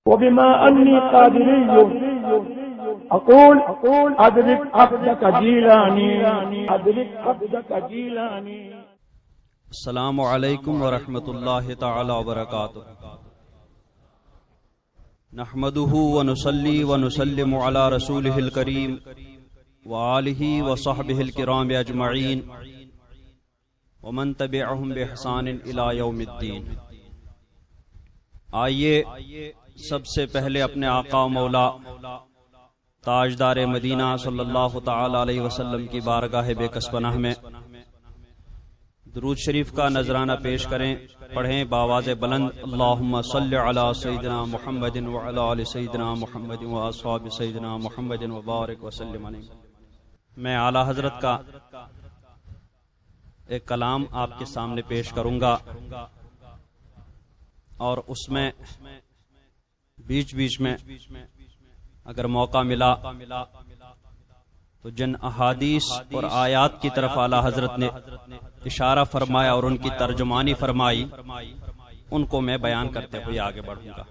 وبما أني قادري أقول أدرك عبدك جيلاني أدرك عبدك جيلاني. السلام علیکم ورحمۃ اللہ تعالی وبرکاتہ. نحمده ونصلي ونسلم على رسوله الكريم وآلہ وصحبہ الکرام اجمعین ومن تبعهم بإحسان الى یوم الدین. آئیے سب سے پہلے اپنے آقا و مولا تاجدار مدینہ صلی اللہ تعالی علیہ وسلم کی بارگاہ بے کس پناہ میں درود شریف کا نذرانہ پیش کریں. پڑھیں باواز بلند اللہم صلی علی سیدنا محمد وعلی آل سیدنا محمد واصحاب سیدنا محمد وبارک وسلم علیہ. میں اعلیٰ حضرت کا ایک کلام آپ کے سامنے پیش کروں گا اور اس میں بیچ بیچ میں اگر موقع ملا تو جن احادیث اور آیات کی طرف اعلیٰ حضرت نے اشارہ فرمایا اور ان کی ترجمانی فرمائی ان کو میں بیان کرتے ہوئے آگے بڑھوں گا.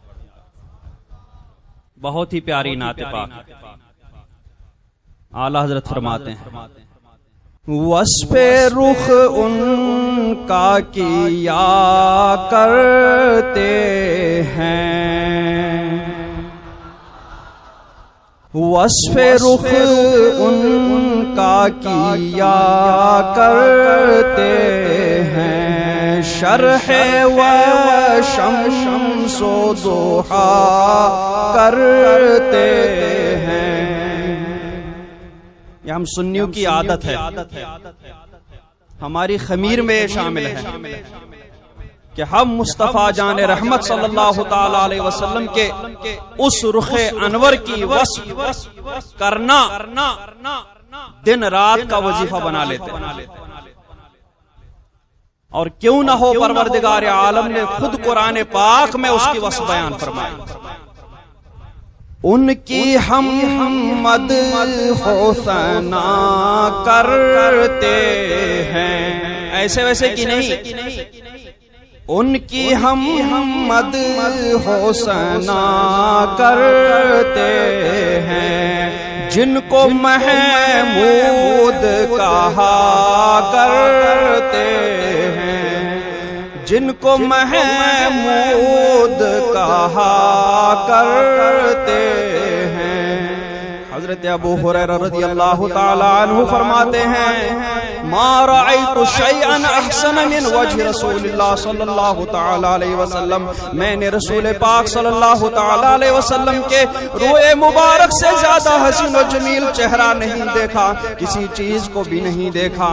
بہت ہی پیاری نعت پاک. اعلیٰ حضرت فرماتے ہیں وصف رخ ان کا کیا کرتے ہیں, وصف رخ ان کا کیا کرتے ہیں, شرح و شمس و ضحا کرتے ہیں. یہ ہم سنیوں کی عادت ہے, ہماری خمیر میں شامل ہے کہ ہم مصطفیٰ جان رحمت صلی اللہ تعالی علیہ وسلم کے اس رخ انور کی وصف کرنا دن رات کا وظیفہ بنا لیتے ہیں. اور کیوں نہ ہو پروردگار عالم نے خود قرآن پاک میں اس کی وصف بیان فرمائی. ان کی ہم مدح و ثنا کرتے ہیں, ایسے ویسے کی نہیں, ان کی ہم مدح و ثنا کرتے ہیں, جن کو محمود کہا کرتے ہیں, جن کو محمود کہا کرتے ہیں. حضرت ابو ہریرہ رضی اللہ تعالی عنہ فرماتے ہیں ما رأیت شیئا احسن من وجہ رسول اللہ صلی اللہ تعالی علیہ وسلم, میں نے رسول پاک صلی اللہ تعالی علیہ وسلم کے روئے مبارک سے زیادہ حسین و جمیل چہرہ نہیں دیکھا, کسی چیز کو بھی نہیں دیکھا.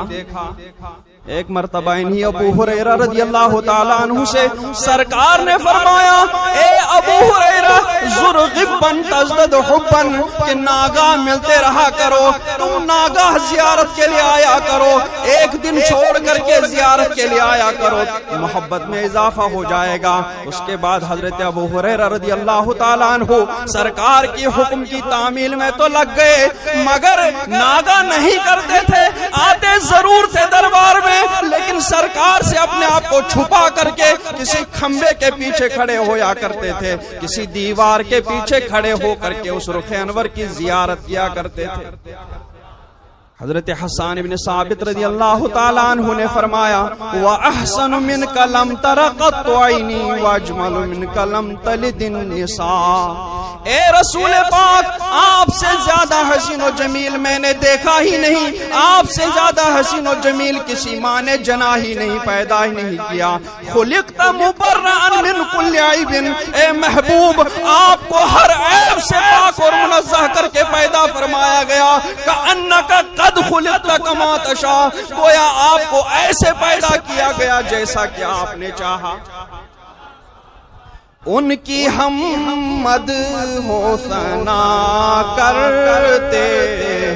ایک مرتبہ انہی ابو ہریرہ رضی اللہ تعالیٰ عنہ سے سرکار نے فرمایا اے ابو ہریرہ زرغبن تزدد حبن, کہ ناگاہ ملتے رہا کرو, تم ناگاہ زیارت کے لیے آیا کرو, ایک دن چھوڑ کر کے زیارت کے لیے آیا کرو, محبت میں اضافہ ہو جائے گا. اس کے بعد حضرت ابو ہریرہ رضی اللہ تعالیٰ عنہ سرکار کی حکم کی تعمیل میں تو لگ گئے مگر ناگاہ نہیں کرتے تھے, آتے ضرور تھے دربار میں لیکن سرکار سے اپنے آپ کو چھپا کر کے کسی کھمبے کے پیچھے کھڑے ہویا کرتے تھے, کسی دیوار کے پیچھے کھڑے ہو کر کے اس رخ انور کی زیارت کیا کرتے تھے. حضرت حسان بن ثابت رضی اللہ تعالیٰ عنہ نے فرمایا وَأَحْسَنُ مِنْكَ لَمْ تَرَ قَطُّ عَيْنِي وَأَجْمَلُ مِنْكَ لَمْ تَلِدِ النِّسَاءُ. اے رسول پاک, آپ سے زیادہ حسین و جمیل میں نے دیکھا ہی نہیں, آپ سے زیادہ حسین و جمیل کسی ماں نے جنا ہی نہیں, پیدا ہی نہیں کیا. خلقت مبرئا من کل عیب, اے محبوب آپ کو ہر عیب سے پاک اور منزہ کر کے پیدا فرمایا گیا. کأنک قد خلقت کما تشاء, گویا آپ کو ایسے پیدا کیا گیا جیسا کہ آپ نے چاہا. ان کی ہم مدح و ثنا کرتے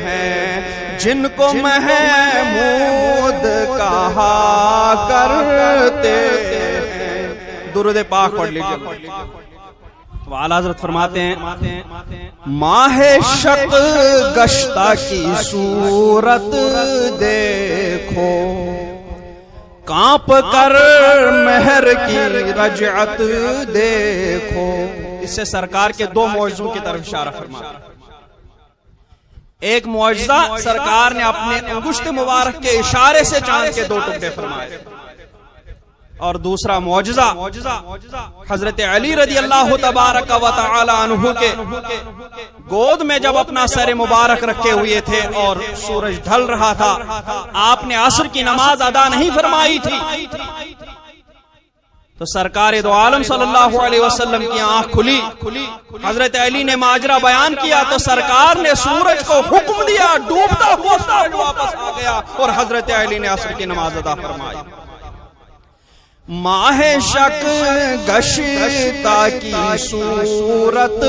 ہیں, جن کو محمود کہا کرتے ہیں. درود پاک پڑھ لیجیے. اعلیٰ حضرت فرماتے ہیں ماہ شق گشتہ کی صورت دیکھو, کانپ کر مہر کی رجعت دیکھو. اس سے سرکار کے دو معجزوں کی طرف اشارہ فرمایا. ایک معجزہ سرکار نے اپنے انگشت مبارک کے اشارے سے چاند کے 2 ٹکڑے فرمائے، اور دوسرا معجزہ حضرت علی رضی اللہ تبارک و تعالی عنہ کے گود میں جب اپنا سر مبارک رکھے ہوئے تھے اور سورج ڈھل رہا تھا، آپ نے عصر کی نماز ادا نہیں فرمائی تھی، تو سرکار دو عالم صلی اللہ علیہ وسلم کی آنکھ کھلی. حضرت علی نے ماجرا بیان کیا تو سرکار نے سورج کو حکم دیا، ڈوبتا ہوا سورج واپس آ گیا اور حضرت علی نے عصر کی نماز ادا فرمائی. ماہ شک گشتہ کی صورت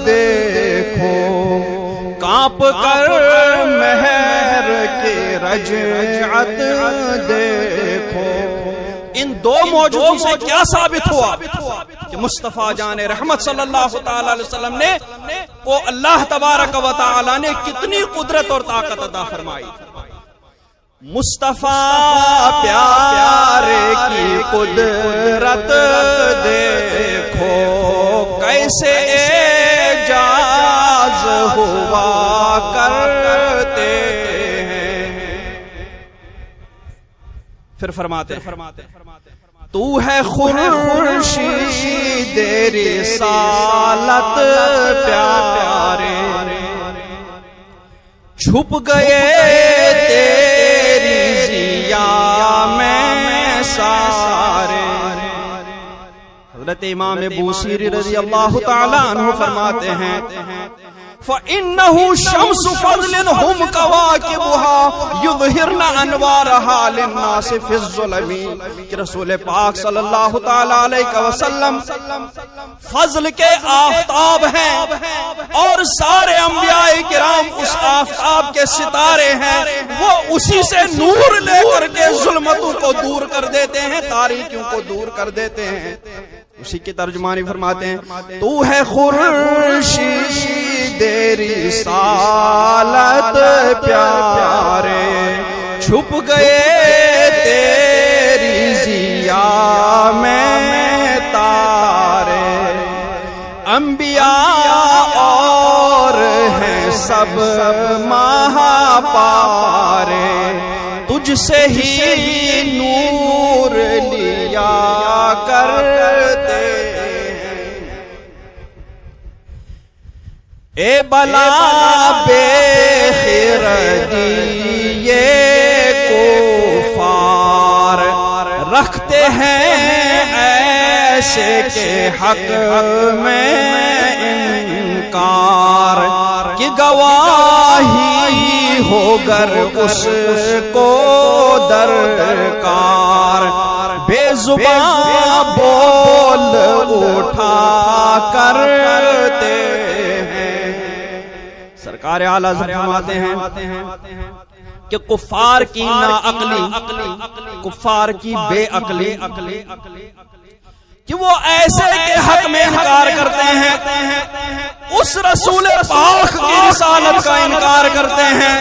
دیکھو، کانپ کر مہر کی رجعت دیکھو. ان دو معجزوں سے کیا ثابت ہوا کہ مصطفیٰ جان رحمت صلی اللہ تعالی علیہ وسلم نے کو اللہ تبارک و تعالی نے کتنی قدرت اور طاقت عطا فرمائی. مصطفیٰ پیارے کی قدرت دیکھو، کیسے اعجاز ہوا کرتے ہیں. پھر فرماتے تو ہے خورشید رسالت پیارے، چھپ گئے تیری ضیا میں سارے. حضرت امام بوصیری رضی اللہ تعالی عنہ فرماتے ہیں فَإِنَّهُ شَمْسُ فَضْلٍ هُمْ كَوَاكِبُهَا يُظْهِرْنَ أَنْوَارَهَا لِلنَّاسِ فِي الظُّلَمِ. کہ رسول پاک صلی اللہ تعالی علیہ وسلم فضل کے آفتاب ہیں اور سارے انبیاء کرام اس آفتاب کے ستارے ہیں، وہ اسی سے نور لے کر کے ظلمتوں کو دور کر دیتے ہیں، تاریکیوں کو دور کر دیتے ہیں. اسی کی ترجمانی فرماتے ہیں تو ہے خورشید رسالت پیارے، چھپ گئے تیری ضیا میں تارے. انبیاء اور ہیں سب مہا پارے، تجھ سے ہی نور لیا کرتے ہیں. اے بلا بے خردی یہ کفار رکھتے ہیں ایسے کے حق میں انکار، کہ گواہی ہو گر اس کو درکار. بے زبان بول اٹھا کرتے ہیں. سرکار اعلیٰ فرماتے ہیں کہ کفار کی ناعقلی، کفار کی بے عقلی کہ وہ ایسے کے حق میں انکار کرتے ہیں، اس رسول پاک کی رسالت کا انکار کرتے ہیں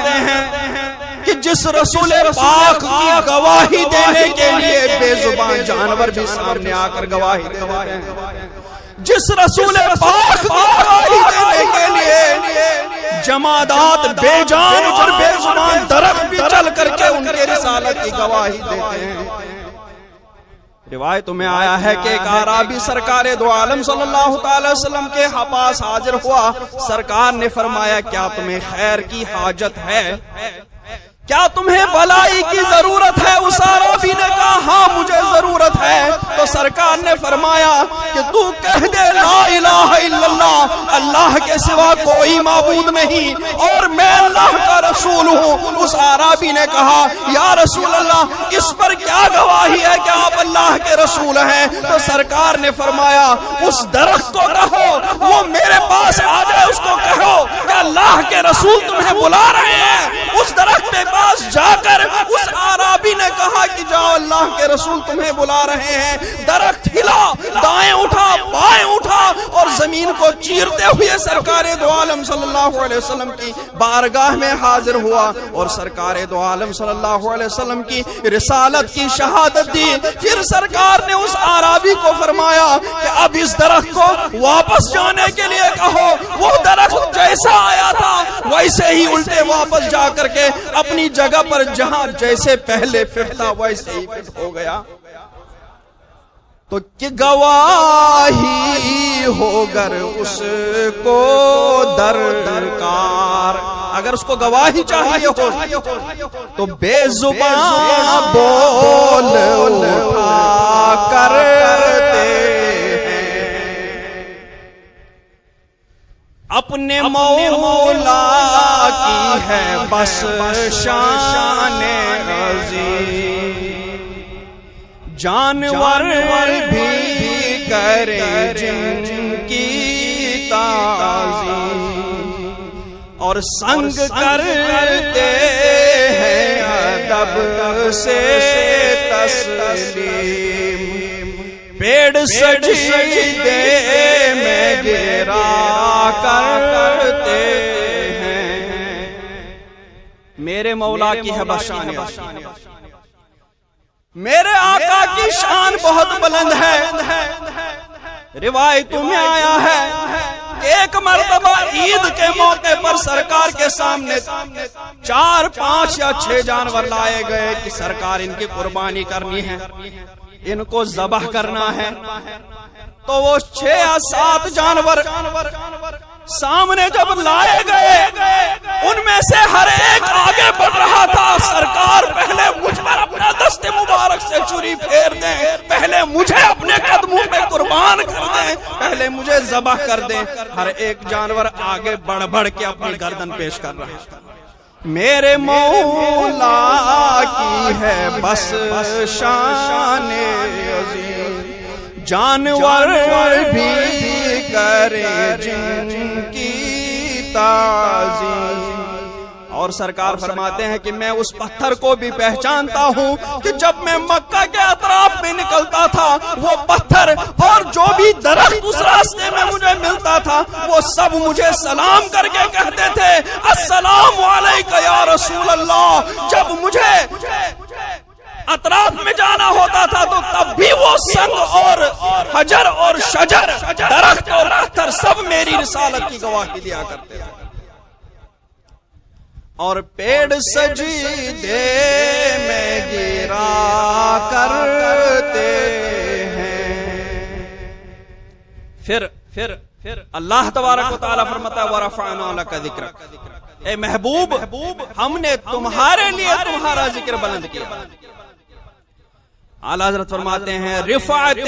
کہ جس رسول پاک کی گواہی دینے کے لیے بے زبان جانور بھی سامنے آ کر گواہی دے دیتے ہیں، جس رسول پاک کی گواہی دینے کے لیے جمادات بے جان اور بے زبان درخت بھی چل کر کے ان کے رسالت کی گواہی دیتے ہیں. روایتوں میں آیا ہے کہ ایک اعرابی سرکار دو عالم صلی اللہ تعالی وسلم کے پاس حاضر ہوا. سرکار نے فرمایا کیا تمہیں خیر کی حاجت ہے، کیا تمہیں بلائی کی ضرورت ہے؟ اس اعرابی نے کہا ہاں مجھے ضرورت ہے. تو سرکار نے فرمایا کہ تو کہہ دے لا الہ الا اللہ، اللہ کے سوا کوئی معبود نہیں اور میں اللہ کا رسول ہوں. اس اعرابی نے کہا یا رسول اللہ اس پر کیا گواہی ہے کہ آپ اللہ کے رسول ہیں؟ تو سرکار نے فرمایا اس درخت کو کہو وہ میرے پاس آ جائے، اس کو کہو کہ اللہ کے رسول تمہیں بلا رہے ہیں. اس درخت پہ پاس جا کر اس اعرابی نے کہا کہ جاؤ اللہ کے رسول تمہیں بلا رہے ہیں. درخت ہلا، دائیں اٹھا بائیں اٹھا اور زمین زمین کو چیرتے ہوئے سرکار دو عالم صلی اللہ علیہ وسلم کی بارگاہ میں حاضر ہوا اور سرکار دو عالم صلی اللہ علیہ وسلم کی رسالت کی شہادت دی. پھر سرکار نے اس اعرابی کو فرمایا کہ اب اس درخت کو واپس جانے کے لیے کہو. وہ درخت جیسا آیا تھا ویسے ہی الٹے واپس جا کر کے اپنی جگہ پر جہاں جیسے پہلے فٹ تھا ویسے ہی فٹ ہو گیا. تو کہ گواہی ہو گر اس کو درکار, اگر اس کو گواہی چاہیے ہو تو بے زبان بول اٹھا کرتے ہیں. اپنے مولا کی ہے بس شان عظیم, جانور بھی کرے جن کی تعظیم, اور سنگ کرتے ہیں ادب سے تسلیم. پیڑ سجدے میں گرا کرتے ہیں. میرے مولا کی ہے بشان, میرے آقا کی شان بہت بلند ہے. روایتوں میں آیا ہے ایک مرتبہ عید کے موقع پر سرکار کے سامنے 4, 5 یا 6 جانور لائے گئے کہ سرکار ان کی قربانی کرنی ہے, ان کو ذبح کرنا ہے. تو وہ 6 یا 7 جانور سامنے جب لائے گئے ان میں سے ہر ایک آگے بڑھ رہا تھا. سرکار پہلے مجھ پر اپنا دست مبارک سے چھری پھیر دیں, پہلے مجھے اپنے قدموں پہ قربان کر دیں, پہلے مجھے ذبح کر دیں. ہر ایک جانور آگے بڑھ بڑھ کے اپنی گردن پیش کر رہا ہے. میرے مولا کی ہے بس شان عظیم, جانور بھی کرے جن کی تعظیم. اور سرکار فرماتے ہیں کہ میں اس پتھر کو بھی پہچانتا ہوں کہ جب میں مکہ کے اطراف میں نکلتا تھا وہ پتھر اور جو بھی درخت اس راستے میں مجھے ملتا تھا وہ سب مجھے سلام کر کے کہتے تھے السلام علیکہ یا رسول اللہ. جب مجھے اطراف میں جانا ہوتا تھا تو تب بھی وہ سنگ اور حجر اور شجر, درخت اور پتھر سب میری رسالت کی گواہی دیا کرتے تھے. اور پیڑ سجدے میں گرا کرتے ہیں. پھر اللہ تبارک و تعالیٰ فرماتا ہے وَرَفَعْنَا لَكَ ذِكْرَكَ, اے محبوب ہم نے تمہارے لیے تمہارا ذکر بلند کیا. اعلیٰ حضرت فرماتے ہیں رفعت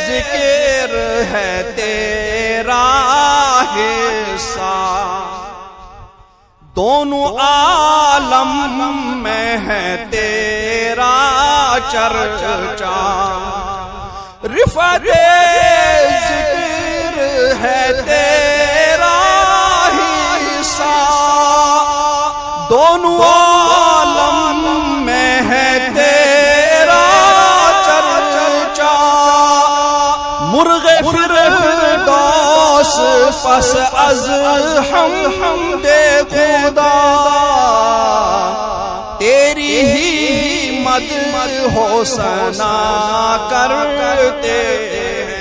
ذکر ہے تیرا حصہ, دونوں عالم میں ہے تیرا چرچا. رفعت ذکر ہے تیرا حصہ, دونوں عالم میں ہے تیرا چرچا. مرغ فردوس پس از حمد خدا تیری ہی مدح ثنا کرتے ہیں.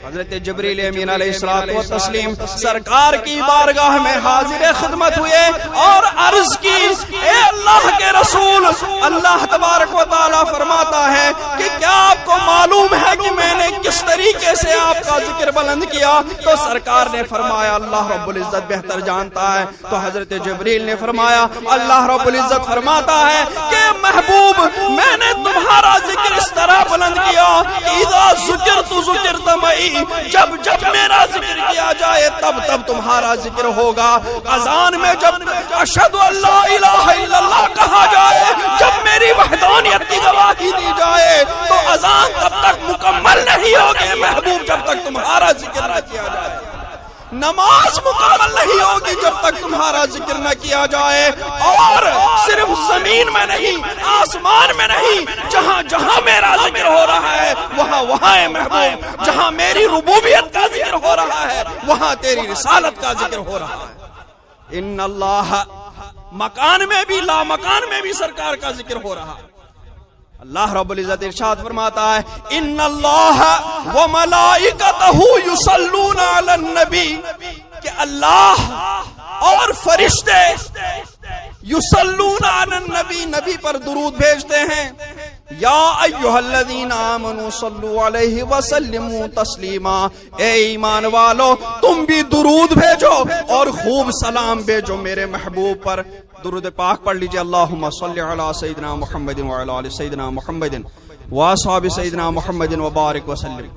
حضرت جبریل امین علیہ الصلوۃ والتسلیم سرکار کی بارگاہ میں حاضر خدمت ہوئے اور عرض کی اے اللہ کے رسول, اللہ تبارک و تعالیٰ فرماتا ہے کہ کیا آپ کو معلوم ہے کہ میں نے کس طریقے سے آپ کا ذکر بلند کیا؟ تو سرکار نے فرمایا اللہ رب العزت بہتر جانتا ہے. تو حضرت جبریل نے فرمایا اللہ رب العزت فرماتا ہے کہ محبوب میں نے تمہارا ذکر اس طرح بلند کیا اذا ذکرت ذکرت معی, جب جب میرا ذکر کیا جائے تب تب تمہارا ذکر ہوگا. اذان میں جب اشہد ان لا الہ الا اللہ کہا جائے, جب میری وحدانیت کی گواہی دی جائے تو اذان تب تک مکمل نہیں ہوگی محبوب جب تک تمہارا ذکر نہ کیا جائے. نماز مکمل نہیں ہوگی جب تک تمہارا ذکر نہ کیا جائے. اور صرف زمین میں نہیں, آسمان میں نہیں, جہاں جہاں میرا ذکر ہو رہا ہے وہاں وہاں ہے محبوب. جہاں میری ربوبیت کا ذکر ذکر ہو رہا ہے وہاں تیری رسالت کا ذکر ہو رہا ہے۔ ان اللہ، مکان میں بھی لا مکان میں بھی سرکار کا ذکر ہو رہا ہے۔ اللہ رب العزت ارشاد فرماتا ہے ان اللہ وملائکتہ یصلون علی النبی، کہ اللہ اور فرشتے یصلون علی النبی، نبی پر درود بھیجتے ہیں۔ یا ایھا الذین آمنوا صلوا علیہ وسلموا تسلیما، اے ایمان والو تم بھی درود بھیجو اور خوب سلام بھیجو میرے محبوب پر۔ درود پاک پڑھ لیجئے، اللہم صلی علی سیدنا محمد وعلی آل سیدنا محمد واصحاب سیدنا محمد وبارک وسلم۔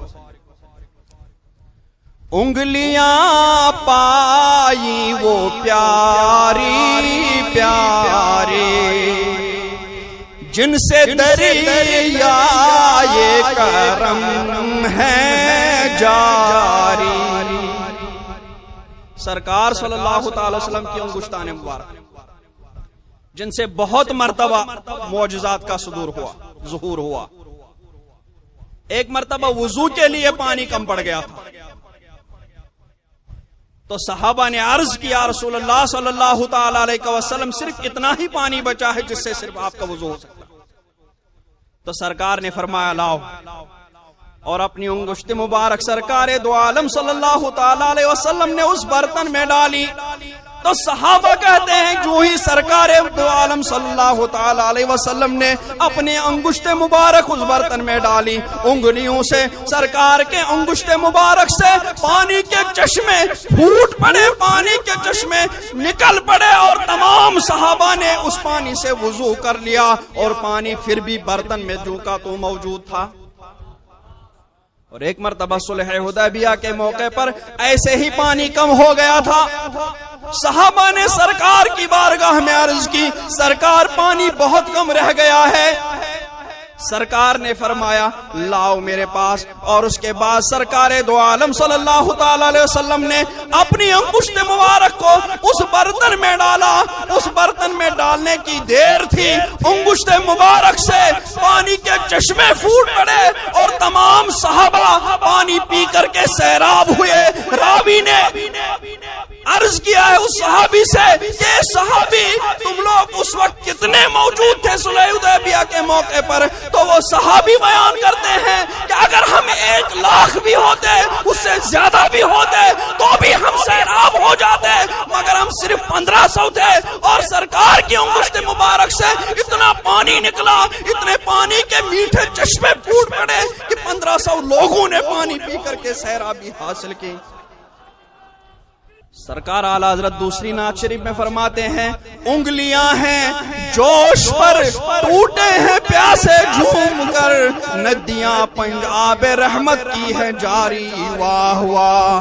انگلیاں پائی وہ پیاری پیاری، جن سے دریائے کرم ہے جاری۔ سرکار صلی اللہ تعالی وسلم کی انگشتان مبارک جن سے بہت مرتبہ معجزات کا ظہور ہوا۔ ایک مرتبہ وضو کے لیے پانی کم پڑ گیا تھا، تو صحابہ نے عرض کیا رسول اللہ صلی اللہ تعالی علیہ وسلم صرف اتنا ہی پانی بچا ہے جس سے صرف آپ کا وضو ہو سکتا۔ تو سرکار نے فرمایا لاؤ، اور اپنی انگشت مبارک سرکار دو عالم صلی اللہ تعالی علیہ وسلم نے اس برتن میں ڈالی۔ تو صحابہ کہتے ہیں جو ہی سرکار دو عالم صلی اللہ تعالی علیہ وسلم نے اپنی انگشت مبارک اس برتن میں ڈالی، انگلیوں سے سرکار کے انگشت مبارک سے پانی کے چشمے پھوٹ پڑے، پانی کے چشمے نکل پڑے، اور تمام صحابہ نے اس پانی سے وضو کر لیا، اور پانی پھر بھی برتن میں جو کا تو موجود تھا۔ اور ایک مرتبہ صلح حدیبیہ کے موقع پر ایسے ہی پانی کم ہو گیا تھا، صحابہ نے سرکار کی بارگاہ میں عرض کی سرکار پانی بہت کم رہ گیا ہے۔ سرکار نے فرمایا لاؤ میرے پاس، اور اس کے بعد سرکار دو عالم صلی اللہ تعالی علیہ وسلم نے اپنی انگشت مبارک کو اس برتن میں ڈالا۔ اس برتن میں ڈالنے کی دیر تھی، انگشت مبارک سے پانی کے چشمے پھوٹ پڑے، اور تمام صحابہ پانی پی کر کے سیراب ہوئے۔ راوی نے عرض کیا ہے اس صحابی سے کہ صحابی تم لوگ اس وقت کتنے موجود تھے صلح حدیبیہ کے موقع پر؟ تو وہ صحابی بیان کرتے ہیں کہ اگر ہم 1,00,000 بھی ہوتے، اس سے زیادہ بھی ہوتے، تو بھی ہم سیراب ہو جاتے، مگر ہم صرف 1500 تھے، اور سرکار کی انگشت مبارک سے اتنا پانی نکلا، اتنے پانی کے میٹھے چشمے پھوٹ پڑے کہ 1500 لوگوں نے پانی پی کر کے سیرابی حاصل کی۔ سرکار اعلیٰ حضرت دوسری نعت شریف میں فرماتے ہیں انگلیاں ہیں جوش پر ٹوٹے ہیں پیاسے جھوم کر، ندیاں پنجاب رحمت کی ہے جاری، واہ واہ۔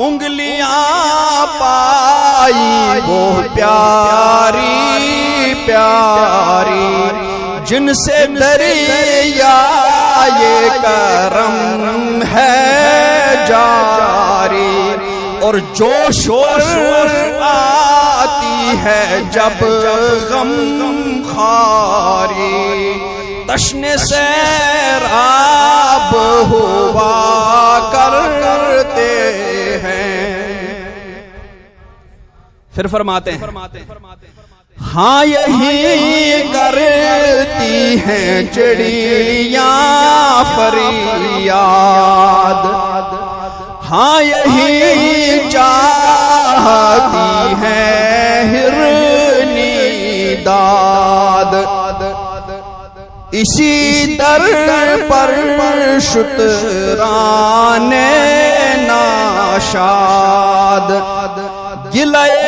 انگلیاں پائی وہ پیاری پیاری، جن سے دریائے کرم ہے جاری، اور جوش آتی ہے جب غم خاری، تشنے سیراب ہوا کرتے ہیں۔ پھر فرماتے ہیں ہاں یہی کرتی ہیں چڑیاں فریاد، ہاں یہی چاہتی ہے ہرنی داد، اسی در پر شتران ناشاد، گلے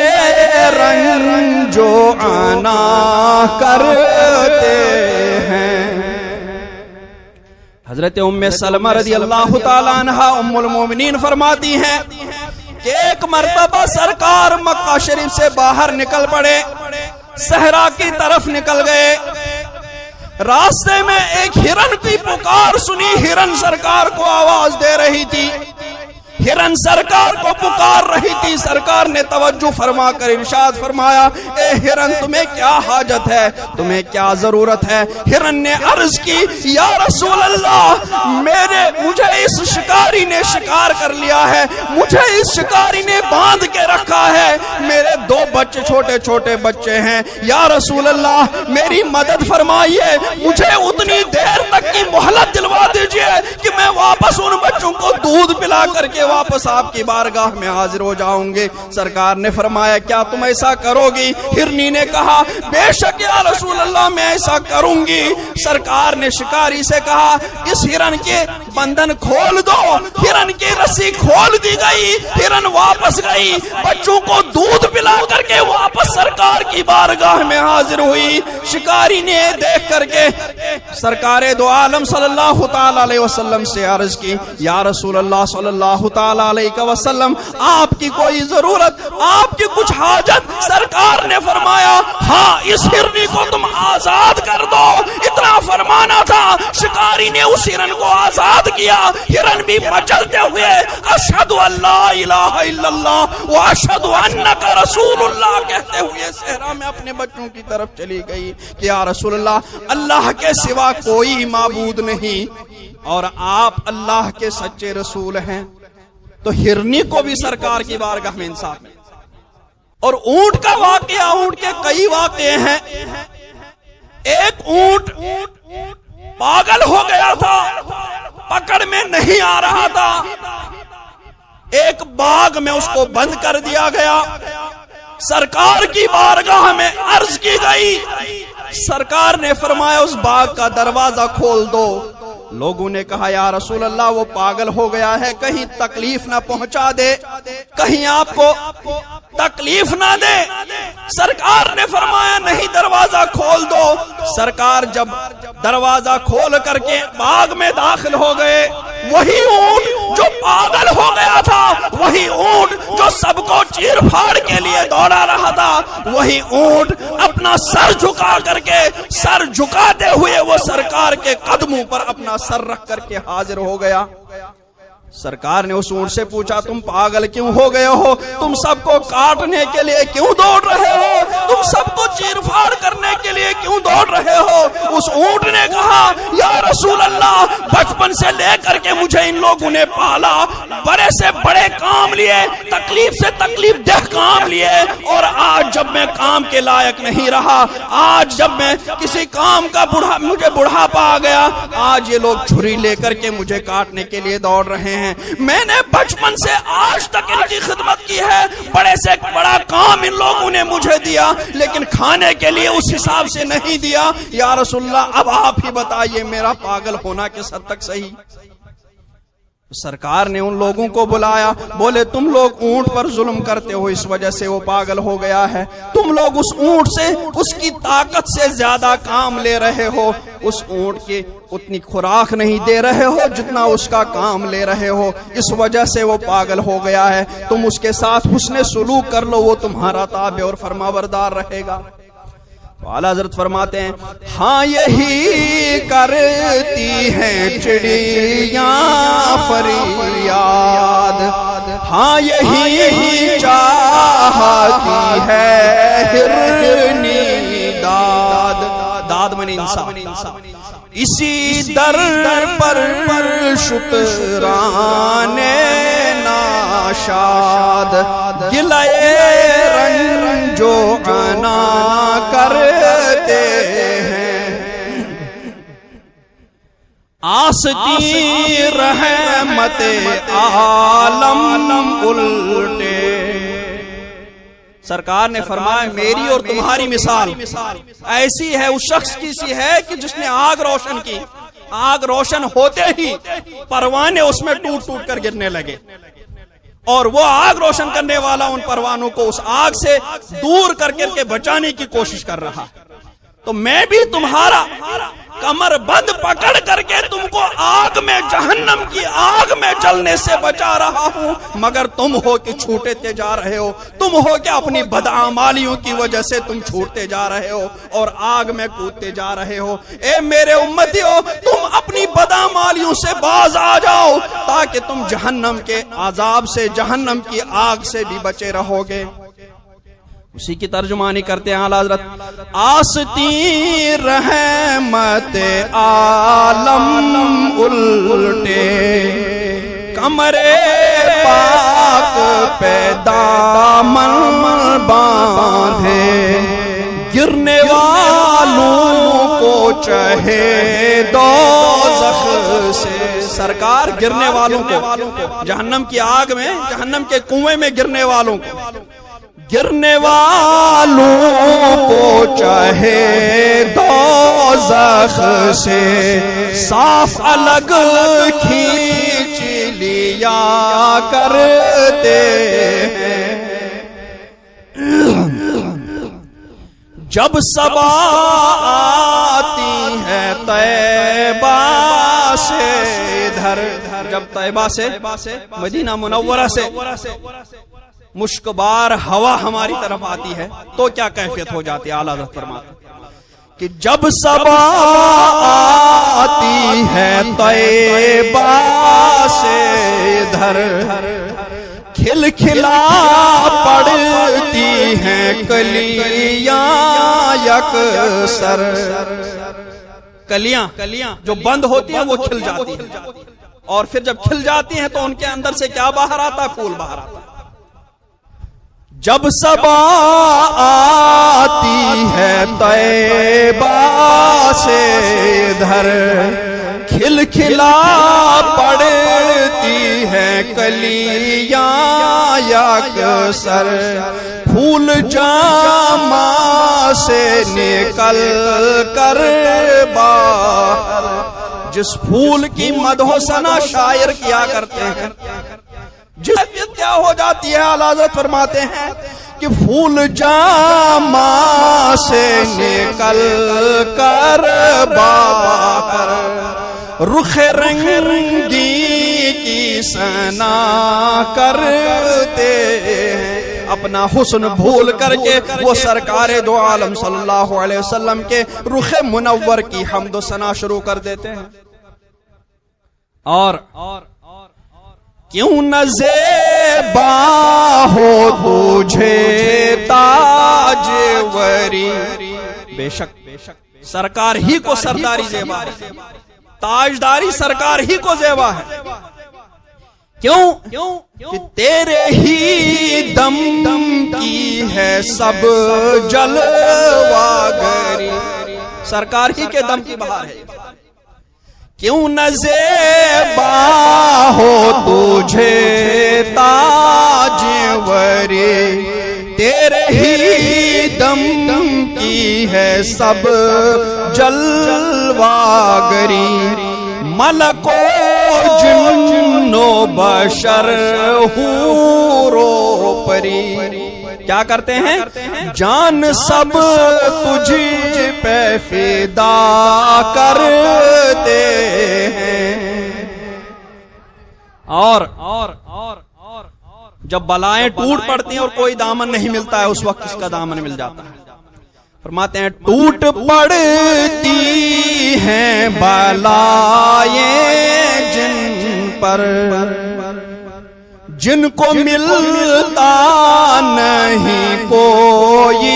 رنجو عنا کرتے ہیں۔ حضرت ام سلمہ رضی اللہ تعالیٰ عنہا ام المومنین فرماتی ہیں کہ ایک مرتبہ سرکار مکہ شریف سے باہر نکل پڑے، صحرا کی طرف نکل گئے، راستے میں ایک ہرن کی پکار سنی، ہرن سرکار کو آواز دے رہی تھی، ہرن سرکار کو پکار رہی تھی. سرکار نے توجہ فرما کر ارشاد فرمایا اے ہرن تمہیں کیا حاجت ہے, تمہیں کیا ضرورت ہے؟ ہرن نے عرض کی یا رسول اللہ مجھے اس شکاری نے شکار کر لیا ہے, مجھے اس شکاری نے باندھ کے رکھا ہے, میرے 2 بچے چھوٹے چھوٹے بچے ہیں, یا رسول اللہ میری مدد فرمائیے, مجھے اتنی دیر تک کی مہلت دلوا دیجئے کہ میں واپس ان بچوں کو دودھ پلا کر کے واپس آپ کی بارگاہ میں حاضر ہو جاؤں گے. سرکار نے فرمایا کیا تم ایسا کرو گی؟ ہرنی نے کہا بے شک یا رسول اللہ میں ایسا کروں گی. سرکار نے شکاری سے کہا اس ہرن کے بندھن کھول دو. ہرن کی رسی کھول دی گئی, ہرن واپس گئی, بچوں کو دودھ پلا کر کے واپس سرکار کی بارگاہ میں حاضر ہوئی. شکاری نے دیکھ کر کے سرکار دو عالم صلی اللہ تعالی علیہ وسلم سے عرض کی یا رسول اللہ صلی اللہ تعالی علیہ وسلم آپ کی کوئی ضرورت, آپ کی کچھ حاجت؟ سرکار نے فرمایا ہاں اس ہرنی کو تم آزاد کر دو. اتنا فرمانا تھا, شکاری نے اس ہرن کو آزاد کیا. ہرن بھی مچلتے ہوئے اشہد ان لا الہ الا اللہ و اشہد انک رسول اللہ کہتے ہوئے صحرا میں اپنے بچوں کی طرف چلی گئی کہ یا رسول اللہ اللہ کے سوا کوئی معبود نہیں اور آپ اللہ کے سچے رسول ہیں. تو ہرنی کو بھی سرکار کی بارگاہ میں انصاف ملا. اور اونٹ کا واقعہ, اونٹ کے کئی واقعے ہیں. ایک اونٹ پاگل ہو گیا تھا, پکڑ میں نہیں آ رہا تھا, ایک باغ میں اس کو بند کر دیا گیا. سرکار کی بارگاہ میں عرض کی گئی, سرکار نے فرمایا اس باغ کا دروازہ کھول دو. لوگوں نے کہا یا رسول اللہ وہ پاگل ہو گیا ہے, کہیں تکلیف نہ پہنچا دے, کہیں آپ کو تکلیف نہ دے. سرکار نے فرمایا نہیں دروازہ کھول دو. سرکار جب دروازہ کھول کر کے باغ میں داخل ہو گئے, وہی اونٹ جو پاگل ہو گیا تھا, وہی اونٹ جو سب کو چیر پھاڑ کے لیے دوڑا رہا تھا, وہی اونٹ اپنا سر جھکا کر کے, سر جھکاتے ہوئے وہ سرکار کے قدموں پر اپنا سر رکھ کر کے حاضر ہو گیا. سرکار نے اس اونٹ سے پوچھا تم پاگل کیوں ہو گئے ہو, تم سب کو کاٹنے کے لیے کیوں دوڑ رہے ہو, تم سب کو چیر پھاڑ کرنے کے لیے کیوں دوڑ رہے ہو؟ اس اونٹ نے کہا یا رسول اللہ بچپن سے لے کر کے مجھے ان لوگوں نے پالا, بڑے سے بڑے کام لیے, تکلیف سے تکلیف دہ کام لیے, اور آج جب میں کام کے لائق نہیں رہا, آج جب میں کسی کام کا مجھے بڑھاپا آ گیا, آج یہ لوگ چھری لے کر کے مجھے کاٹنے کے لیے دوڑ رہے ہیں. میں نے بچپن سے آج تک ان کی خدمت کی ہے, بڑے سے بڑا کام ان لوگوں نے مجھے دیا, لیکن کھانے کے لیے اس حساب سے نہیں دیا. یا رسول اللہ اب آپ ہی بتائیے میرا پاگل ہونا کس حد تک صحیح؟ سرکار نے ان لوگوں کو بلایا, بولے تم لوگ اونٹ پر ظلم کرتے ہو, اس وجہ سے وہ پاگل ہو گیا ہے. تم لوگ اس اونٹ سے اس کی طاقت سے زیادہ کام لے رہے ہو, اس اونٹ کی اتنی خوراک نہیں دے رہے ہو جتنا اس کا کام لے رہے ہو, اس وجہ سے وہ پاگل ہو گیا ہے. تم اس کے ساتھ حسن سلوک کر لو, وہ تمہارا تابع اور فرمانبردار رہے گا. اعلیٰ حضرت فرماتے ہیں ہاں یہی کرتی ہیں چڑیاں فریاد, ہاں یہی چاہتی ہے ہرنی داد. داد من انصاف. اسی در پر شکران ناشاد گلائے رنجو عنا کرتے ہیں. آستی رحمت عالم الٹے. سرکار نے فرمایا میری اور تمہاری مثال ایسی ہے اس شخص کی سی ہے کہ جس نے آگ روشن کی, آگ روشن ہوتے ہی پروانے اس میں ٹوٹ ٹوٹ کر گرنے لگے, اور وہ آگ روشن کرنے والا ان پروانوں کو اس آگ سے دور کر کے بچانے کی کوشش کر رہا. تو میں بھی تمہارا کمر بند پکڑ کر کے تم کو آگ میں، جہنم کی آگ میں جلنے سے بچا رہا ہوں، مگر تم ہو کہ چھوٹتے جا رہے ہو، تم ہو کہ اپنی بدعمالیوں کی وجہ سے تم چھوٹتے جا رہے ہو اور آگ میں کودتے جا رہے ہو۔ اے میرے امتیو، تم اپنی بدعمالیوں سے باز آ جاؤ تاکہ تم جہنم کے عذاب سے، جہنم کی آگ سے بھی بچے رہو گے۔ اسی کی ترجمانی کرتے ہیں اعلیٰ حضرت، آستی رحمت عالم الٹے، کمرے پاک پہ دامن باندھے، گرنے والوں کو چہے دوزخ سے۔ سرکار گرنے والوں کو، جہنم کی آگ میں، جہنم کے کنویں میں گرنے والوں کو، گرنے والوں کو چاہے دوزخ سے صاف الگ کھینچ لیا کرتے ہیں۔ جب صبا آتی ہے طیبہ سے ادھر، جب طیبہ سے، مدینہ منورہ سے مشکبار ہوا ہماری طرف آتی ہے تو کیا کیفیت ہو جاتی ہے؟ اعلیٰ حضرت فرماتے کہ جب صبا آتی ہے طیبہ سے ادھر، کھل کھلا پڑتی ہیں کلیاں یکسر، کلیاں جو بند ہوتی ہیں وہ کھل جاتی ہیں، اور پھر جب کھل جاتی ہیں تو ان کے اندر سے کیا باہر آتا ہے؟ پھول باہر آتا ہے۔ جب صبا آتی ہے طیبہ سے ادھر، کھل کھلا پڑتی ہے کلیاں یکسر، پھول جاماں سے نکل کر باہر، جس پھول کی مدح و ثنا شاعر کیا کرتے ہیں، جس کیا ہو جاتی ہے؟ اعلیٰ حضرت فرماتے ہیں کہ پھول جاماں سے نکل کر باہر، رخ رنگی کی ثنا کرتے ہیں، اپنا حسن بھول کر کے وہ سرکار دو عالم صلی اللہ علیہ وسلم کے رخ منور کی حمد و ثنا شروع کر دیتے ہیں۔ اور کیوں نہ زیبا ہو تجھے تاج وری، بے شک سرکار ہی کو سرداری زیبا ہے، تاجداری سرکار ہی کو زیبا ہے۔ کیوں کہ تیرے ہی دم کی ہے سب جلوہ، سرکار ہی کے دم کی بہار ہے۔ کیوں نہ زیبا ہو تجھے تاج وری، تیرے ہی دم کی ہے سب جلوہ گری، ملک و جن و بشر حور و پری، کیا کرتے ہیں؟ جان سب تجھ پہ فدا کرتے ہیں۔ اور جب بلائیں ٹوٹ پڑتی ہیں اور کوئی دامن نہیں ملتا ہے، اس وقت اس کا دامن مل جاتا ہے۔ فرماتے ہیں ٹوٹ پڑتی ہیں بلائیں جن پر، جن کو ملتا نہیں کوئی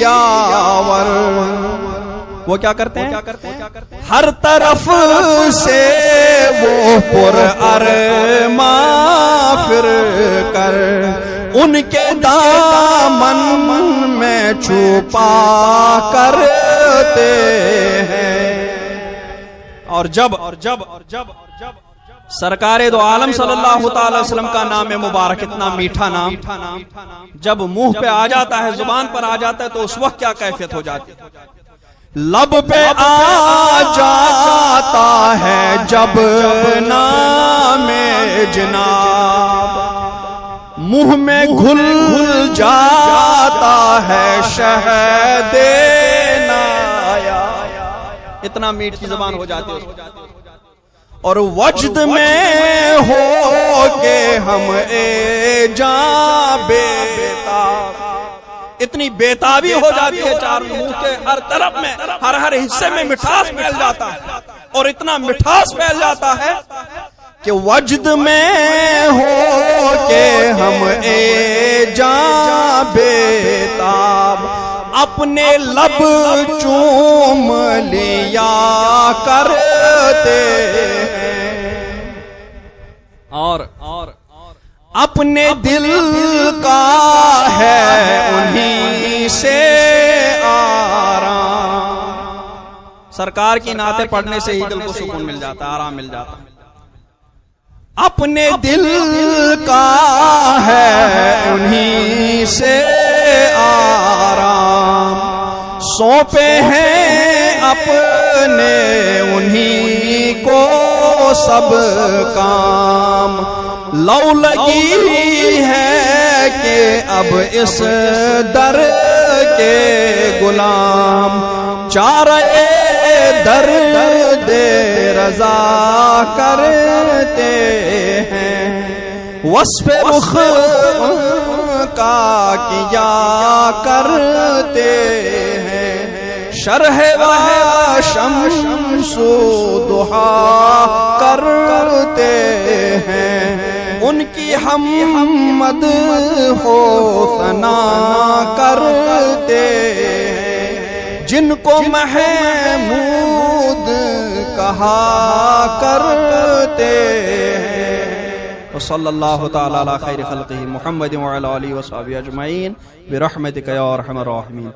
یاور، وہ کیا کرتے ہیں؟ ہر طرف سے وہ پر ارماں پھر کر ان کے دامن میں چھپا کرتے ہیں۔ اور جب سرکار دو عالم صلی اللہ تعالی وسلم کا نام مبارک، اتنا میٹھا نام، جب منہ پہ آ جاتا ہے، زبان پر آ جاتا ہے، تو اس وقت کیا کیفیت ہو جاتی ہے؟ لب پہ آ جاتا ہے جب نام جناب، منہ میں گھل جاتا ہے شہد نایا، اتنا میٹھی زبان ہو جاتی ہے. اور وجد میں ہو کے ہم اے جاں بےتاب، اتنی بےتابی ہو جاتی ہے چار منہ کے ہر طرف میں، ہر حصے میں مٹھاس پھیل جاتا ہے، اور اتنا مٹھاس پھیل جاتا ہے کہ وجد میں ہو کے ہم اے جاں بےتاب، اپنے لب چوم لیا کرتے ہیں، اور اپنے دل کا ہے انہی سے آرام. سرکار کی نعتیں پڑھنے سے ہی دل کو سکون مل جاتا ہے، آرام مل جاتا ہے. اپنے دل کا ہے انہی سے آرام، سونپے ہیں اپنے انہی کو سب کام. لو لگی ہے کہ اب اس در کے غلام، چارے درد رضا کرتے ہیں، وصف رخ کا کیا کرتے ہیں، شرح و شمس و ضحا کرتے ہیں، ان کی حمد ہو ثنا کرتے ہیں، جن کو محمود کہا کرتے ہیں. وصلی اللہ تعالی علی خیر خلقہ محمد وعلی آلہ وصحبہ اجمعین برحمتک یا ارحم الراحمین.